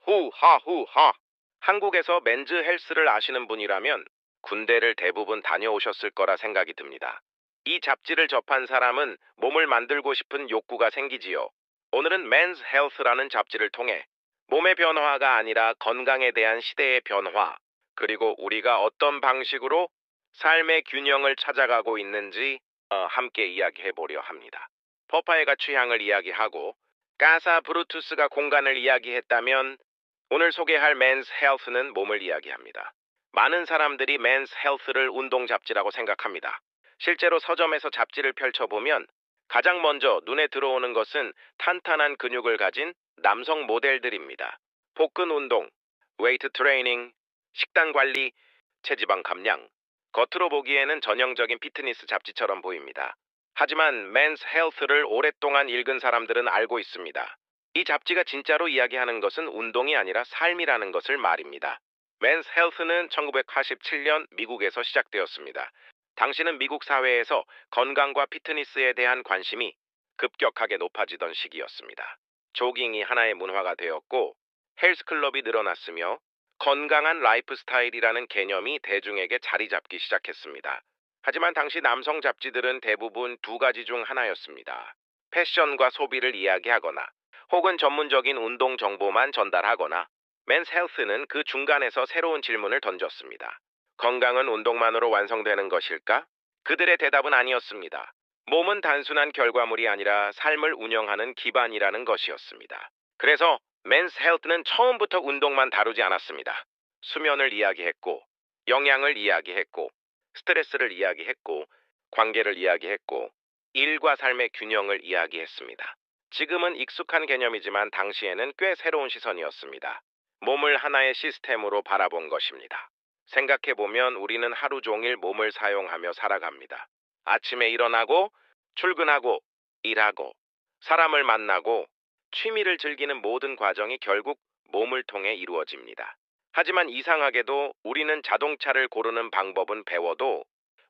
후하후하. 한국에서 맨즈 헬스를 아시는 분이라면 군대를 대부분 다녀오셨을 거라 생각이 듭니다. 이 잡지를 접한 사람은 몸을 만들고 싶은 욕구가 생기지요. 오늘은 맨즈 헬스라는 잡지를 통해 몸의 변화가 아니라 건강에 대한 시대의 변화, 그리고 우리가 어떤 방식으로 삶의 균형을 찾아가고 있는지 함께 이야기해 보려 합니다. 퍼파이가 취향을 이야기하고 가사 브루투스가 공간을 이야기했다면 오늘 소개할 맨스 헬스는 몸을 이야기합니다. 많은 사람들이 맨스 헬스를 운동 잡지라고 생각합니다. 실제로 서점에서 잡지를 펼쳐보면 가장 먼저 눈에 들어오는 것은 탄탄한 근육을 가진 남성 모델들입니다. 복근 운동, 웨이트 트레이닝, 식단 관리, 체지방 감량. 겉으로 보기에는 전형적인 피트니스 잡지처럼 보입니다. 하지만 맨스 헬스를 오랫동안 읽은 사람들은 알고 있습니다. 이 잡지가 진짜로 이야기하는 것은 운동이 아니라 삶이라는 것을 말입니다. 맨스 헬스는 1987년 미국에서 시작되었습니다. 당시는 미국 사회에서 건강과 피트니스에 대한 관심이 급격하게 높아지던 시기였습니다. 조깅이 하나의 문화가 되었고 헬스클럽이 늘어났으며 건강한 라이프 스타일이라는 개념이 대중에게 자리 잡기 시작했습니다. 하지만 당시 남성 잡지들은 대부분 두 가지 중 하나였습니다. 패션과 소비를 이야기하거나 혹은 전문적인 운동 정보만 전달하거나 맨스 헬스는 그 중간에서 새로운 질문을 던졌습니다. 건강은 운동만으로 완성되는 것일까? 그들의 대답은 아니었습니다. 몸은 단순한 결과물이 아니라 삶을 운영하는 기반이라는 것이었습니다. 그래서 맨스 헬스는 처음부터 운동만 다루지 않았습니다. 수면을 이야기했고, 영양을 이야기했고, 스트레스를 이야기했고, 관계를 이야기했고, 일과 삶의 균형을 이야기했습니다. 지금은 익숙한 개념이지만 당시에는 꽤 새로운 시선이었습니다. 몸을 하나의 시스템으로 바라본 것입니다. 생각해보면 우리는 하루 종일 몸을 사용하며 살아갑니다. 아침에 일어나고, 출근하고, 일하고, 사람을 만나고, 취미를 즐기는 모든 과정이 결국 몸을 통해 이루어집니다. 하지만 이상하게도 우리는 자동차를 고르는 방법은 배워도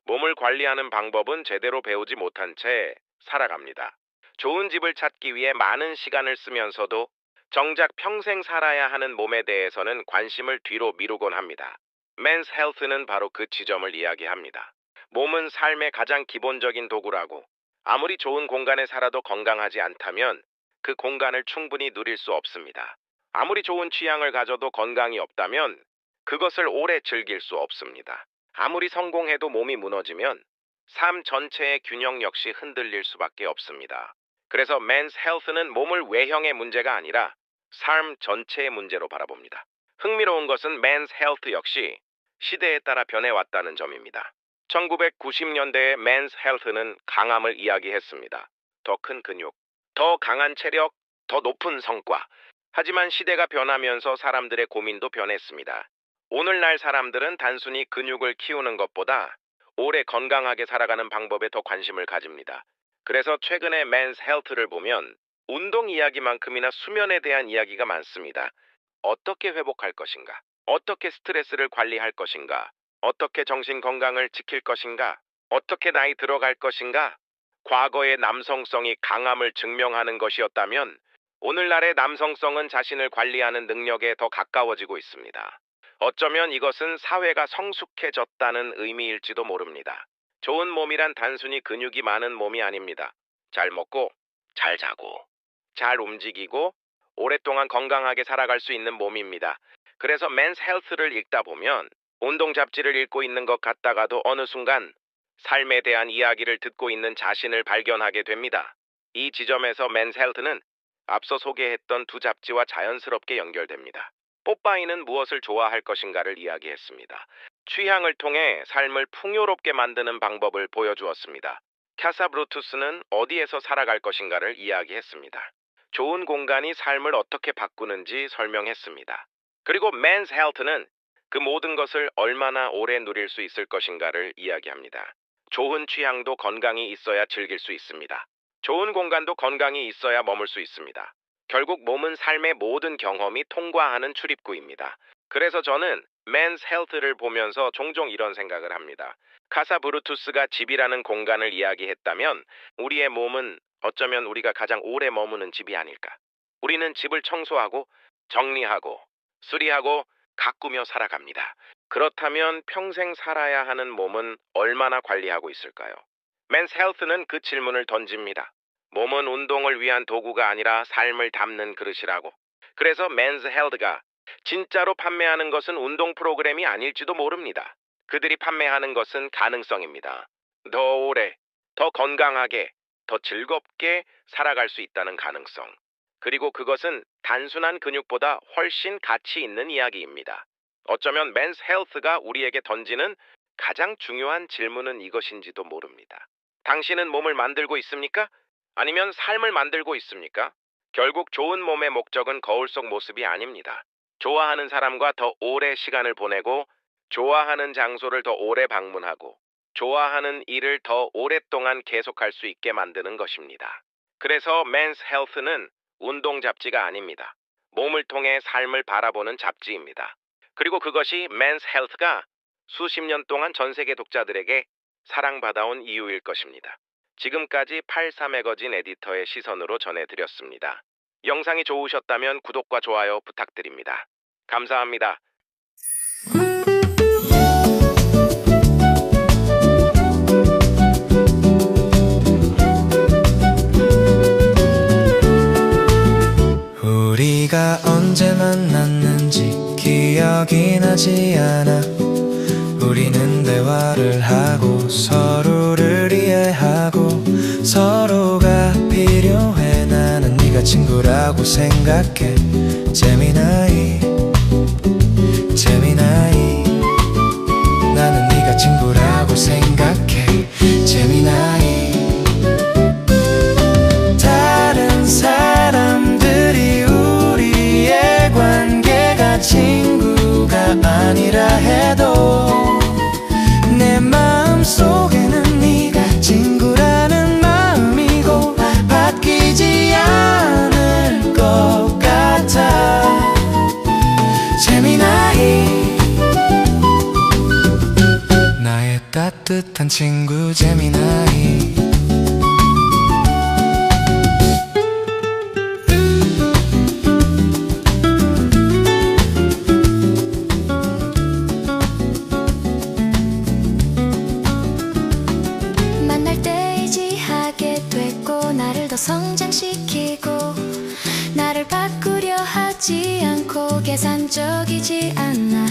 몸을 관리하는 방법은 제대로 배우지 못한 채 살아갑니다. 좋은 집을 찾기 위해 많은 시간을 쓰면서도 정작 평생 살아야 하는 몸에 대해서는 관심을 뒤로 미루곤 합니다. 맨스 헬스는 바로 그 지점을 이야기합니다. 몸은 삶의 가장 기본적인 도구라고, 아무리 좋은 공간에 살아도 건강하지 않다면 그 공간을 충분히 누릴 수 없습니다. 아무리 좋은 취향을 가져도 건강이 없다면 그것을 오래 즐길 수 없습니다. 아무리 성공해도 몸이 무너지면 삶 전체의 균형 역시 흔들릴 수밖에 없습니다. 그래서 맨스 헬스는 몸을 외형의 문제가 아니라 삶 전체의 문제로 바라봅니다. 흥미로운 것은 맨스 헬스 역시 시대에 따라 변해왔다는 점입니다. 1990년대의 맨스 헬스는 강함을 이야기했습니다. 더 큰 근육, 더 강한 체력, 더 높은 성과. 하지만 시대가 변하면서 사람들의 고민도 변했습니다. 오늘날 사람들은 단순히 근육을 키우는 것보다 오래 건강하게 살아가는 방법에 더 관심을 가집니다. 그래서 최근에 맨스 헬스를 보면 운동 이야기만큼이나 수면에 대한 이야기가 많습니다. 어떻게 회복할 것인가? 어떻게 스트레스를 관리할 것인가? 어떻게 정신 건강을 지킬 것인가? 어떻게 나이 들어갈 것인가? 과거의 남성성이 강함을 증명하는 것이었다면 오늘날의 남성성은 자신을 관리하는 능력에 더 가까워지고 있습니다. 어쩌면 이것은 사회가 성숙해졌다는 의미일지도 모릅니다. 좋은 몸이란 단순히 근육이 많은 몸이 아닙니다. 잘 먹고, 잘 자고, 잘 움직이고, 오랫동안 건강하게 살아갈 수 있는 몸입니다. 그래서 맨스 헬스를 읽다 보면 운동 잡지를 읽고 있는 것 같다가도 어느 순간 삶에 대한 이야기를 듣고 있는 자신을 발견하게 됩니다. 이 지점에서 맨스 헬스는 앞서 소개했던 두 잡지와 자연스럽게 연결됩니다. 뽀빠이는 무엇을 좋아할 것인가를 이야기했습니다. 취향을 통해 삶을 풍요롭게 만드는 방법을 보여주었습니다. 카사브루투스는 어디에서 살아갈 것인가를 이야기했습니다. 좋은 공간이 삶을 어떻게 바꾸는지 설명했습니다. 그리고 맨스 헬스는 그 모든 것을 얼마나 오래 누릴 수 있을 것인가를 이야기합니다. 좋은 취향도 건강이 있어야 즐길 수 있습니다. 좋은 공간도 건강이 있어야 머물 수 있습니다. 결국 몸은 삶의 모든 경험이 통과하는 출입구입니다. 그래서 저는 맨스 헬스를 보면서 종종 이런 생각을 합니다. 카사브루투스가 집이라는 공간을 이야기했다면 우리의 몸은 어쩌면 우리가 가장 오래 머무는 집이 아닐까. 우리는 집을 청소하고 정리하고 수리하고 가꾸며 살아갑니다. 그렇다면 평생 살아야 하는 몸은 얼마나 관리하고 있을까요? Men's Health는 그 질문을 던집니다. 몸은 운동을 위한 도구가 아니라 삶을 담는 그릇이라고. 그래서 Men's Health가 진짜로 판매하는 것은 운동 프로그램이 아닐지도 모릅니다. 그들이 판매하는 것은 가능성입니다. 더 오래, 더 건강하게, 더 즐겁게 살아갈 수 있다는 가능성. 그리고 그것은 단순한 근육보다 훨씬 가치 있는 이야기입니다. 어쩌면 Men's Health가 우리에게 던지는 가장 중요한 질문은 이것인지도 모릅니다. 당신은 몸을 만들고 있습니까? 아니면 삶을 만들고 있습니까? 결국 좋은 몸의 목적은 거울 속 모습이 아닙니다. 좋아하는 사람과 더 오래 시간을 보내고, 좋아하는 장소를 더 오래 방문하고, 좋아하는 일을 더 오랫동안 계속할 수 있게 만드는 것입니다. 그래서 Men's Health는 운동 잡지가 아닙니다. 몸을 통해 삶을 바라보는 잡지입니다. 그리고 그것이 Men's Health가 수십 년 동안 전 세계 독자들에게 사랑받아온 이유일 것입니다. 지금까지 83 매거진 에디터의 시선으로 전해드렸습니다. 영상이 좋으셨다면 구독과 좋아요 부탁드립니다. 감사합니다. 우리가 언제 만났는지 기억이 나지 않아. 우리는 대화를 하고 서로를 이해하고 서로가 필요해. 나는 네가 친구라고 생각해. 재미나이 재미나이. 나는 네가 친구라고 생각해. 재미나이. 다른 사람들이 우리의 관계가 친구가 아니라 해도 내 마음속에는 네가 친구라는 마음이고 바뀌지 않을 것 같아. 재미나이. 나의 따뜻한 친구 재미나이. 성장시키고 나를 바꾸려 하지 않고 계산적이지 않아.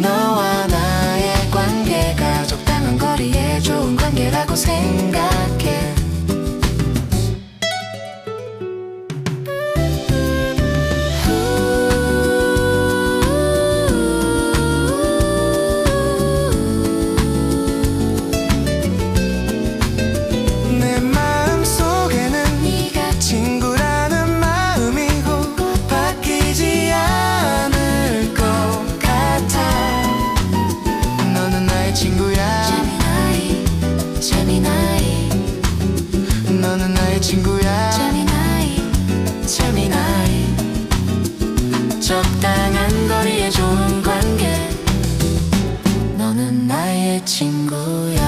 너와 나의 관계가 적당한 거리에 좋은 관계라고 생각해. 너는 나의 친구야. 재미나이 재미나이. 적당한 거리에 좋은 관계. 너는 나의 친구야.